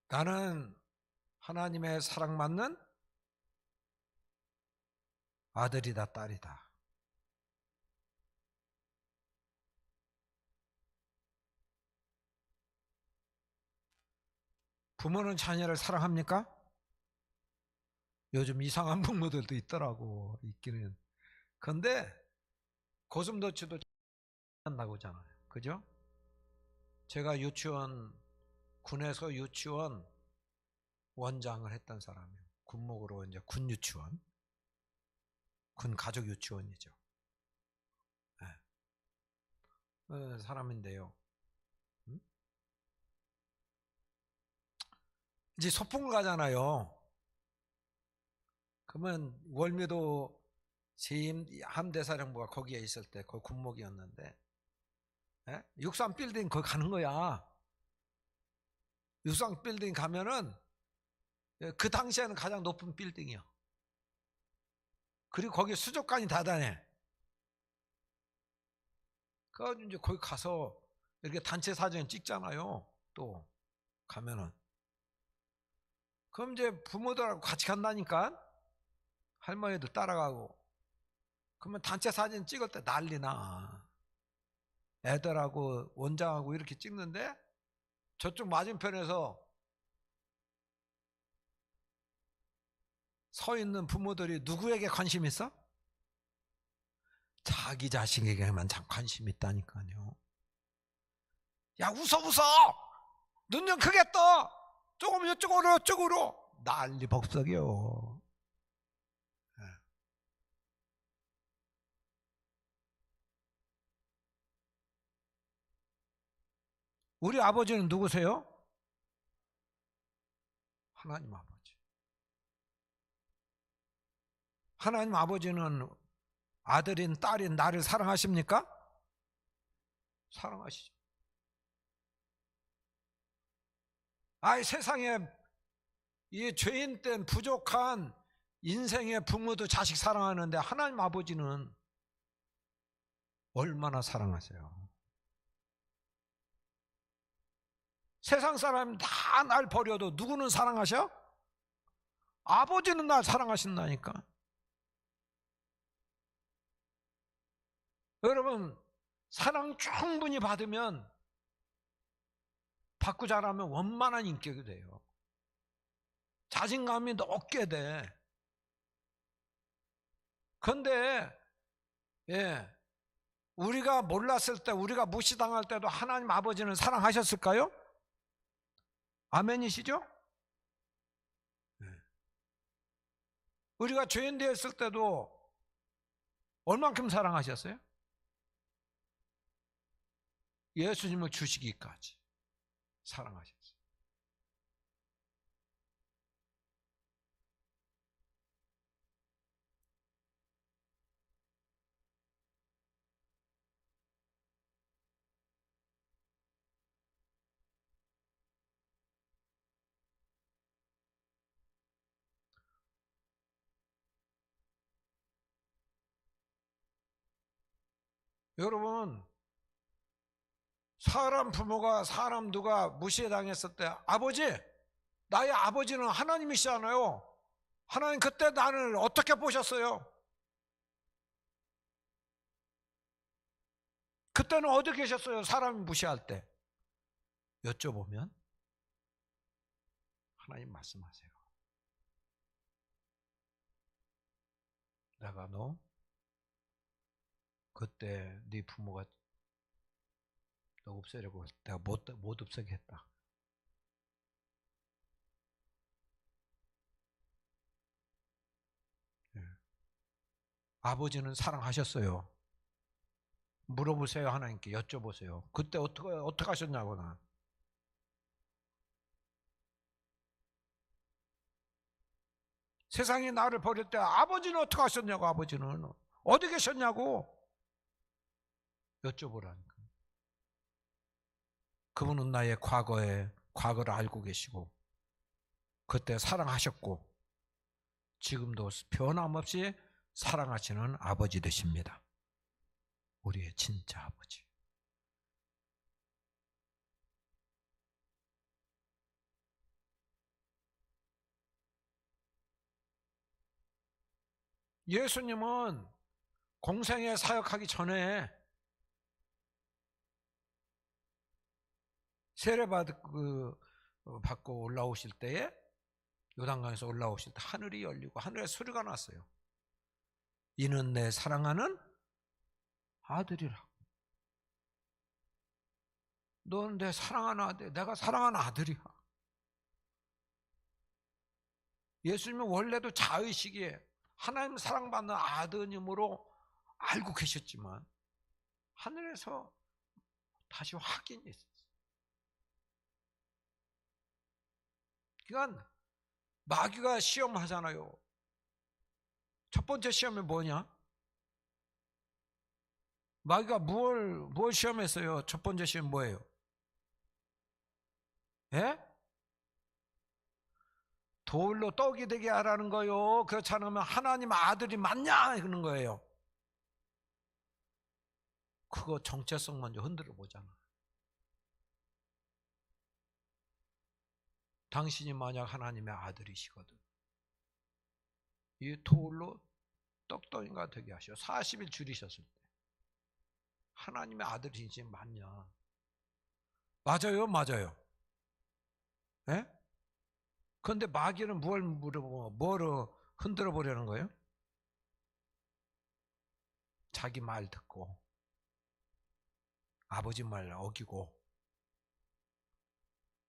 나는 하나님의 사랑받는 아들이다, 딸이다. 부모는 자녀를 사랑합니까? 요즘 이상한 부모들도 있더라고, 있기는. 그런데 고슴도치도 한다고 하잖아요. 그죠? 제가 군에서 유치원 원장을 했던 사람이에요. 군목으로 이제 군 유치원, 군 가족 유치원이죠. 네. 사람인데요. 이제 소풍을 가잖아요. 그러면 월미도 재임 함대사령부가 거기에 있을 때 거기 군목이었는데, 육상 빌딩 거기 가는 거야. 육상 빌딩 가면은 그 당시에는 가장 높은 빌딩이요. 그리고 거기 수족관이 다 다네. 그래가지고 이제 거기 가서 이렇게 단체 사진 찍잖아요. 또 가면은. 그럼 이제 부모들하고 같이 간다니까. 할머니도 따라가고. 그러면 단체 사진 찍을 때 난리나. 애들하고 원장하고 이렇게 찍는데 저쪽 맞은편에서 서 있는 부모들이 누구에게 관심 있어? 자기 자식에게만 참 관심 있다니까요. 야, 웃어! 눈 좀 크게 떠! 조금 이쪽으로! 난리 법석이요. 우리 아버지는 누구세요? 하나님 아버지. 하나님 아버지는 아들인 딸인 나를 사랑하십니까? 사랑하시죠. 아이, 세상에 이 죄인 된 부족한 인생의 부모도 자식 사랑하는데 하나님 아버지는 얼마나 사랑하세요. 세상 사람이 다 날 버려도 누구는 사랑하셔? 아버지는 날 사랑하신다니까. 여러분, 사랑 충분히 받으면 받고 자라면 원만한 인격이 돼요. 자신감이 높게 돼. 그런데 우리가 몰랐을 때, 우리가 무시당할 때도 하나님 아버지는 사랑하셨을까요? 아멘이시죠? 우리가 죄인 되었을 때도 얼만큼 사랑하셨어요? 예수님을 주시기까지 사랑하셨어요. 여러분, 사람 부모가 사람 누가 무시당했을 때 아버지, 나의 아버지는 하나님이시잖아요. 하나님 그때 나를 어떻게 보셨어요? 그때는 어디 계셨어요? 사람이 무시할 때. 여쭤보면 하나님 말씀하세요. 내가 너 그때 네 부모가 너 없애려고 내가 못 없애게 했다. 예. 아버지는 사랑하셨어요. 물어보세요. 하나님께 여쭤보세요. 그때 어떻게 하셨냐고. 나 세상이 나를 버릴 때 아버지는 어떻게 하셨냐고. 아버지는 어디 계셨냐고 여쭤보라니까. 그분은 나의 과거를 알고 계시고 그때 사랑하셨고 지금도 변함없이 사랑하시는 아버지 되십니다. 우리의 진짜 아버지. 예수님은 공생에 사역하기 전에 받고 올라오실 때에 요단강에서 올라오실 때 하늘이 열리고 하늘에 소리가 났어요. 이는 내 사랑하는 아들이라. 넌 내 사랑하는 아들, 내가 사랑하는 아들이야. 예수님은 원래도 자의식에 하나님 사랑받는 아드님으로 알고 계셨지만 하늘에서 다시 확인이 있었어요. 그러니까 마귀가 시험하잖아요. 첫 번째 시험이 뭐냐? 마귀가 뭘 시험했어요? 첫 번째 시험 뭐예요? 예? 돌로 떡이 되게 하라는 거요. 그렇지 않으면 하나님 아들이 맞냐? 그러는 거예요. 그거 정체성 먼저 흔들어 보잖아. 당신이 만약 하나님의 아들이시거든. 이 돌로 떡덩이가 되게 하셔. 40일 줄이셨을 때. 하나님의 아들이지 맞냐? 맞아요, 맞아요. 예? 그런데 마귀는 뭘 물어보고, 뭐를 흔들어 보려는 거예요? 자기 말 듣고, 아버지 말 어기고,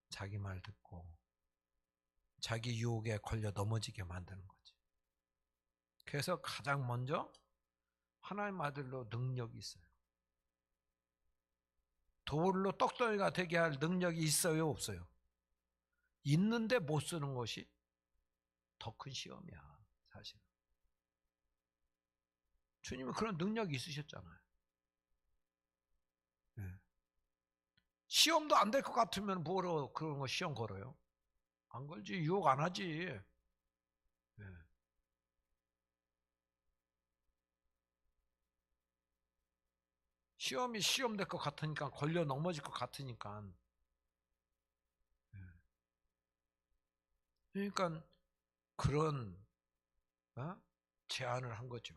자기 말 듣고, 자기 유혹에 걸려 넘어지게 만드는 거지. 그래서 가장 먼저 하나님 아들로 능력이 있어요. 돌로 떡덩이가 되게 할 능력이 있어요, 없어요? 있는데 못 쓰는 것이 더 큰 시험이야, 사실. 주님은 그런 능력이 있으셨잖아요. 네. 시험도 안 될 것 같으면 뭐로 그런 거 시험 걸어요? 안 걸지, 유혹 안 하지. 네. 시험이 시험 될 것 같으니까, 걸려 넘어질 것 같으니까. 네. 그러니까 그런 제안을 한 거죠.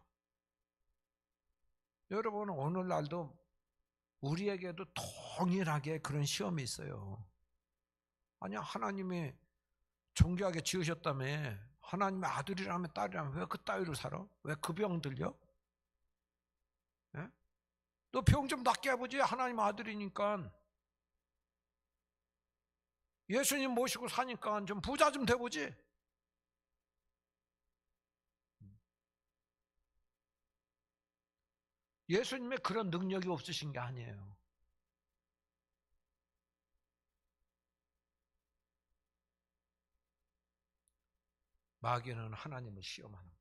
여러분은 오늘날도 우리에게도 동일하게 그런 시험이 있어요. 아니, 하나님이 존귀하게 지으셨다며, 하나님의 아들이라면 딸이라면 왜 그 따위로 살아? 왜 그 병 들려? 예? 너 병 좀 낫게 해보지. 하나님 아들이니까. 예수님 모시고 사니까 좀 부자 좀 돼보지. 예수님의 그런 능력이 없으신 게 아니에요. 마귀는 하나님을 시험하는 거예요.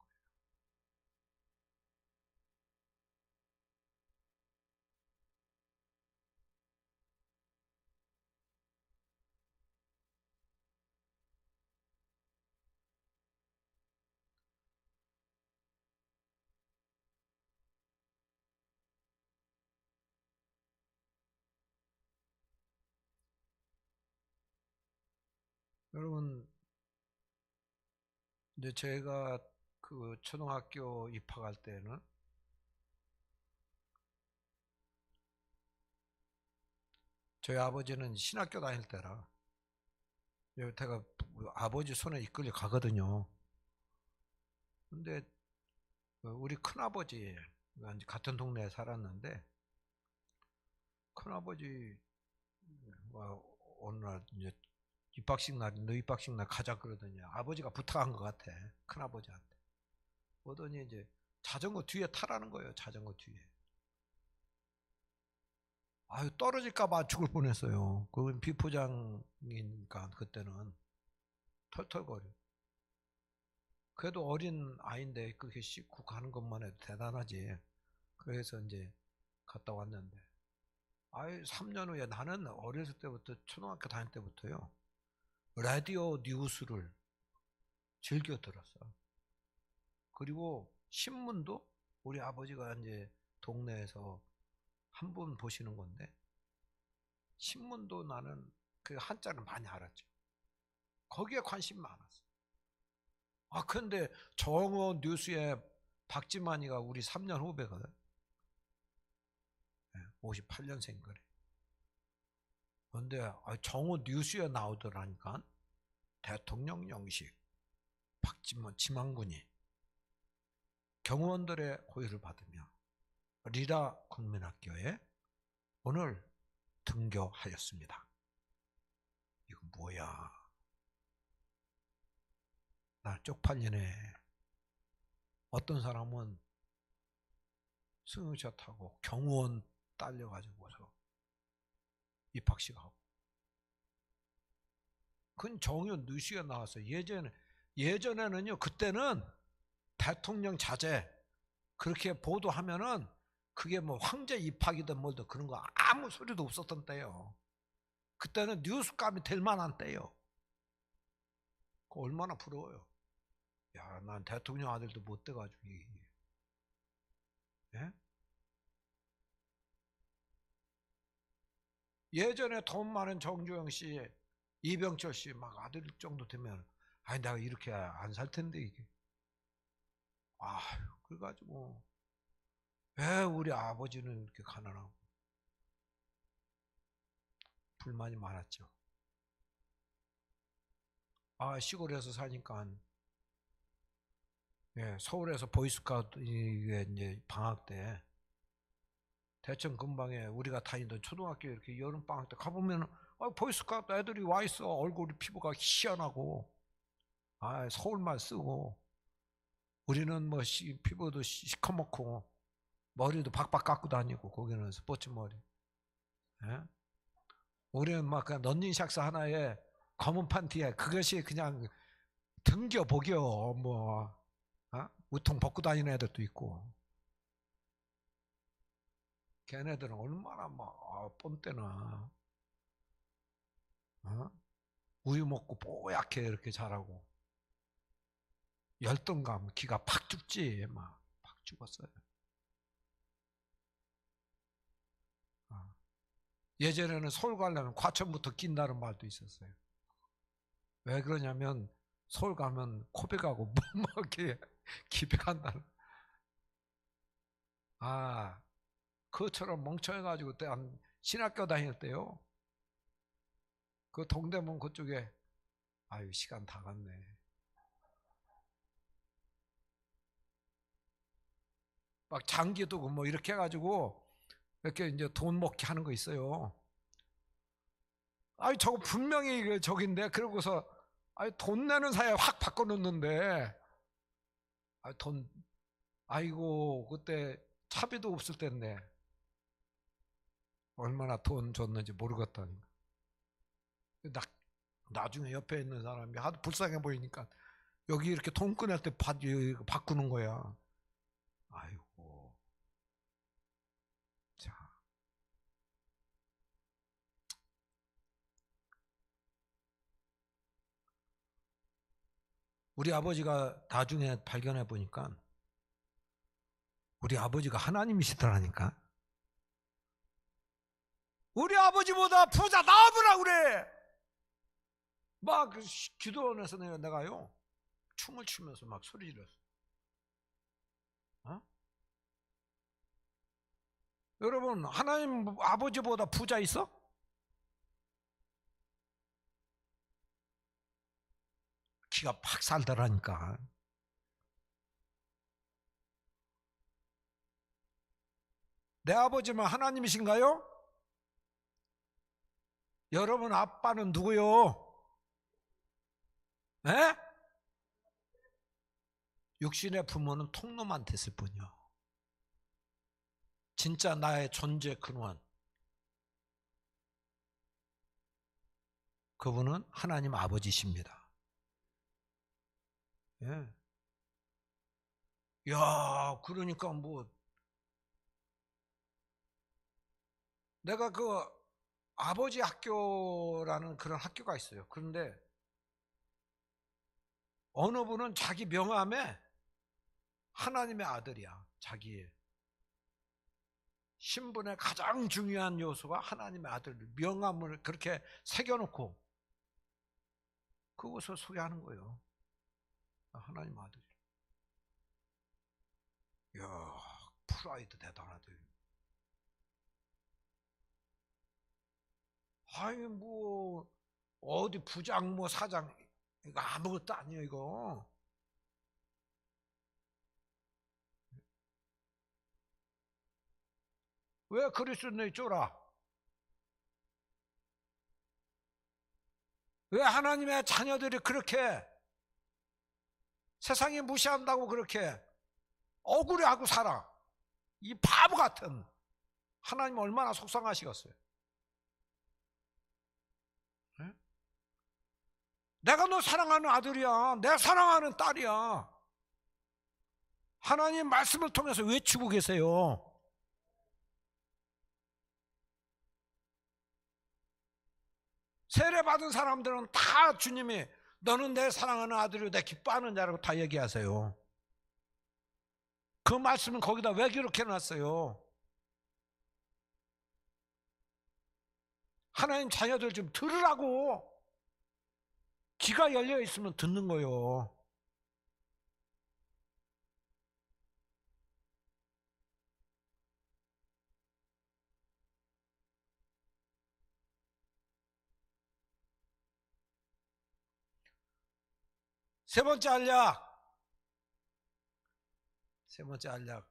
여러분, 이제 제가 그 초등학교 입학할 때는 저희 아버지는 신학교 다닐 때라 제가 아버지 손에 이끌려 가거든요. 근데 우리 큰아버지 같은 동네에 살았는데 큰아버지 어느 날 이제 입학식 날, 너 입학식 날 가자 그러더니 아버지가 부탁한 것 같아. 큰아버지한테. 그러더니 이제 자전거 뒤에 타라는 거예요. 자전거 뒤에. 아유, 떨어질까봐 죽을 뻔했어요. 그건 비포장이니까 그때는 털털거려. 그래도 어린 아이인데 그렇게 씻고 가는 것만 해도 대단하지. 그래서 이제 갔다 왔는데, 아유, 3년 후에 나는 어렸을 때부터 초등학교 다닐 때부터요. 라디오 뉴스를 즐겨 들었어. 그리고 신문도 우리 아버지가 이제 동네에서 한 번 보시는 건데 신문도 나는 그 한자를 많이 알았죠. 거기에 관심 많았어. 아, 근데 정오 뉴스에 박지만이가 우리 3년 후배거든. 58년생 그래. 그런데 정오 뉴스에 나오더라니까 대통령 영식 박지만 지만군이 경호원들의 호의를 받으며 리라 국민학교에 오늘 등교하였습니다. 이거 뭐야? 나 쪽팔리네. 어떤 사람은 승용차 타고 경호원 딸려가지고서 입학식하고. 그건 정유 뉴스에 나와서 예전에는요, 그때는 대통령 자제 그렇게 보도하면은 그게 뭐 황제 입학이든 뭐든 그런 거 아무 소리도 없었던 때요. 그때는 뉴스감이 될 만한 때요. 그거 얼마나 부러워요. 야, 난 대통령 아들도 못 돼가지고. 예? 예전에 돈 많은 정주영 씨, 이병철 씨 막 아들 정도 되면 아니 내가 이렇게 안 살 텐데 이게. 아유, 그래가지고 왜 우리 아버지는 이렇게 가난하고 불만이 많았죠. 아, 시골에서 사니까 서울에서 보이스카우트 이제 방학 때 대천 근방에 우리가 다니던 초등학교 이렇게 여름 방학 때 가보면 보이스카우트 애들이 와 있어. 얼굴이 피부가 희연하고 서울말 쓰고 우리는 뭐 피부도 시커멓고 머리도 박박 깎고 다니고 거기는 스포츠 머리. 예? 우리는 막 그냥 런닝샥스 하나에 검은 판티에 그것이 그냥 등겨 복이요. 뭐 우통 벗고 다니는 애들도 있고. 걔네들은 얼마나 막 뽐때나 우유 먹고 뽀얗게 이렇게 자라고 열등감 기가 팍 죽지. 막 팍 죽었어요. 예전에는 서울 가려면 과천부터 낀다는 말도 있었어요. 왜 그러냐면 서울 가면 코백하고 뭐하게 기백한다는. 그처럼 멍청해가지고 그때 신학교 다닐 때요. 그 동대문 그쪽에 아유 시간 다 갔네. 막 장기 두고 뭐 이렇게 해가지고 이렇게 이제 돈 먹게 하는 거 있어요. 저거 분명히 저긴데 그러고서 돈 내는 사이에 확 바꿔놓는데 돈 아이고 그때 차비도 없을 때인데 얼마나 돈 줬는지 모르겠다니까. 나중에 옆에 있는 사람이 하도 불쌍해 보이니까 여기 이렇게 돈 꺼낼 때 바꾸는 거야. 아이고. 자. 우리 아버지가 나중에 발견해 보니까 우리 아버지가 하나님이시더라니까. 우리 아버지보다 부자 나으라 그래. 막 기도원에서 내가요 춤을 추면서 막 소리 질렀어. 어? 여러분, 하나님 아버지보다 부자 있어? 기가 팍 살더라니까. 내 아버지만 하나님이신가요? 여러분 아빠는 누구요? 에? 육신의 부모는 통로만 됐을 뿐이요. 진짜 나의 존재 근원, 그분은 하나님 아버지십니다. 예. 야, 그러니까 뭐 내가 그 아버지 학교라는 그런 학교가 있어요. 그런데 어느 분은 자기 명함에 하나님의 아들이야. 자기의 신분의 가장 중요한 요소가 하나님의 아들, 명함을 그렇게 새겨놓고 그것을 소개하는 거예요. 하나님 아들. 이야, 프라이드 대단하대. 아이, 뭐, 어디 부장, 뭐 사장, 이거 아무것도 아니에요, 이거. 왜 그리스도인이 쫄아? 왜 하나님의 자녀들이 그렇게 세상이 무시한다고 그렇게 억울해하고 살아? 이 바보 같은 하나님 얼마나 속상하시겠어요? 네? 내가 너 사랑하는 아들이야. 내 사랑하는 딸이야. 하나님 말씀을 통해서 외치고 계세요. 세례 받은 사람들은 다 주님이 너는 내 사랑하는 아들이고 내 기뻐하는 자라고 다 얘기하세요. 그 말씀은 거기다 왜 기록해 놨어요? 하나님 자녀들 좀 들으라고. 귀가 열려 있으면 듣는 거예요. 세 번째 알약. 세 번째 알약.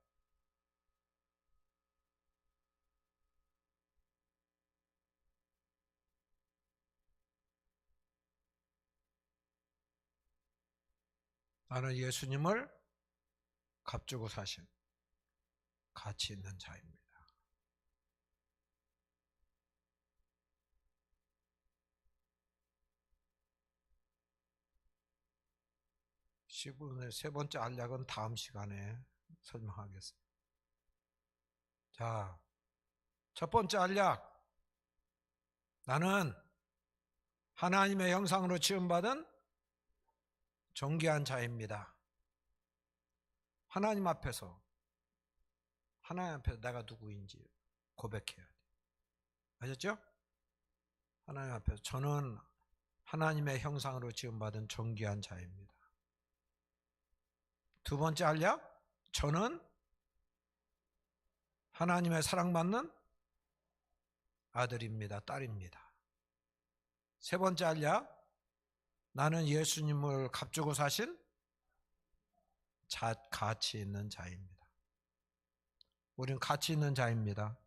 나는 예수님을 값주고 사신 가치 있는 자입니다. 시분의 세 번째 알약은 다음 시간에 설명하겠습니다. 자, 첫 번째 알약. 나는 하나님의 형상으로 지음받은 존귀한 자입니다. 하나님 앞에서 내가 누구인지 고백해야 돼. 아셨죠? 하나님 앞에서 저는 하나님의 형상으로 지음받은 존귀한 자입니다. 두 번째 알약, 저는 하나님의 사랑받는 아들입니다. 딸입니다. 세 번째 알약, 나는 예수님을 값주고 사신 가치 있는 자입니다. 우리는 가치 있는 자입니다.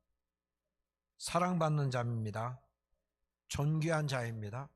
사랑받는 자입니다. 존귀한 자입니다.